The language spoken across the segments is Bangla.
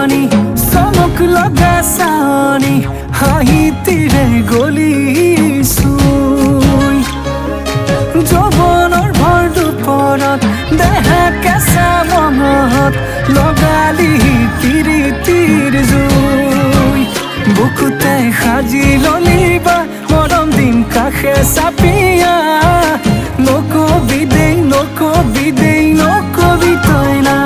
পানি চমক লগা চানি হাঁহিতিৰে গলি চুই যৌৱনৰ ভৰ দুপৰত দেহা কেঁচা মঙহত লগালি তিৰিতিৰ জুই বুকুতে সাজি ললিবা মৰম দিন কাষে চাপিয়া নকবি দেই নকবি দেই নকবি তই না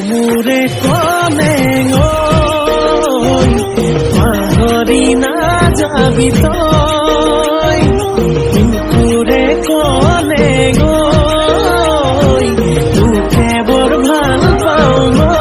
মোরে কলে পাহরি না যাবি তই তোরে কলে তোকে বৰ ভাল পাওঁ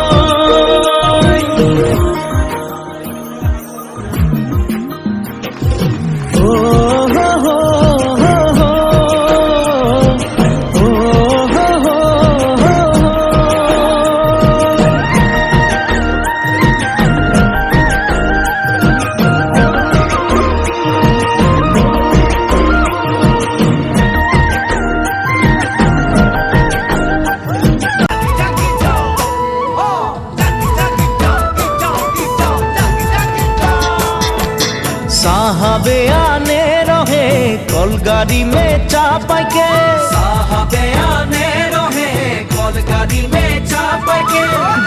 साहबे आने रहे कलगाड़ी में चापा के साहबे आने रहे कलगाड़ी में चापा के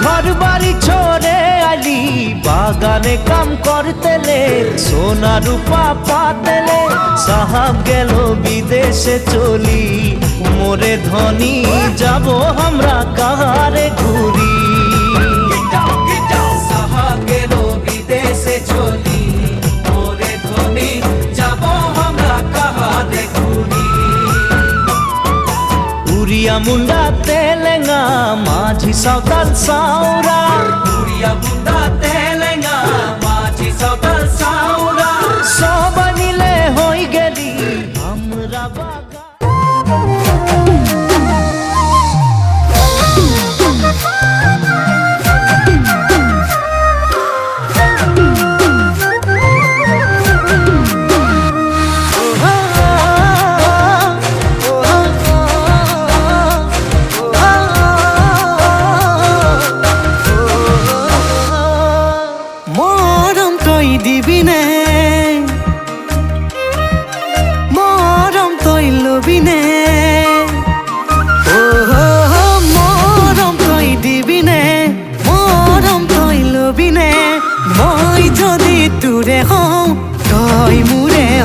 घर बाड़ी छोड़े आली बागाने काम करते ले सोना रूपा पाते ले साहब गेलो विदेशे चली मोरे धनी जाबो हमरा कहारे घूरी साहब गेलो विदेशे चली उड़िया मुंडा तेलेंगा माझी सावताल साउरा उड़िया मुंडा तेलेंगा माझी सावताल साउरा सब मिले होई गेली हमरा बागा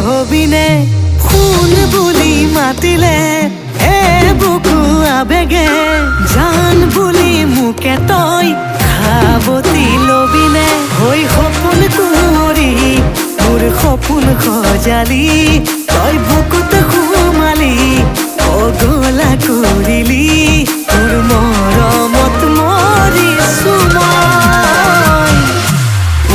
হবিনে ফুল বুলি মাতিলে এ বুকু আবেগে জান বুলি মোকে তই খাবতি লবিনে হৈ সপোন কুঁৱৰী মোৰ সপোন সজালি তই বুকুত সোমালি পগলা কৰিলি তোৰ মৰমত মৰিছো মই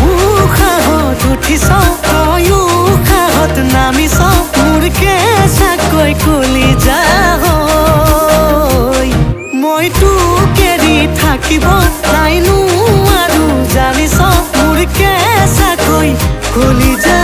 উশাহত উঠিছ তই উশাহত নামিছ মোৰ কেঁচাকৈ কলিজা হৈ মই তোক এৰি থাকিব নাই নোৱাৰো জানিছ মোৰ কেঁচাকৈ কলিজা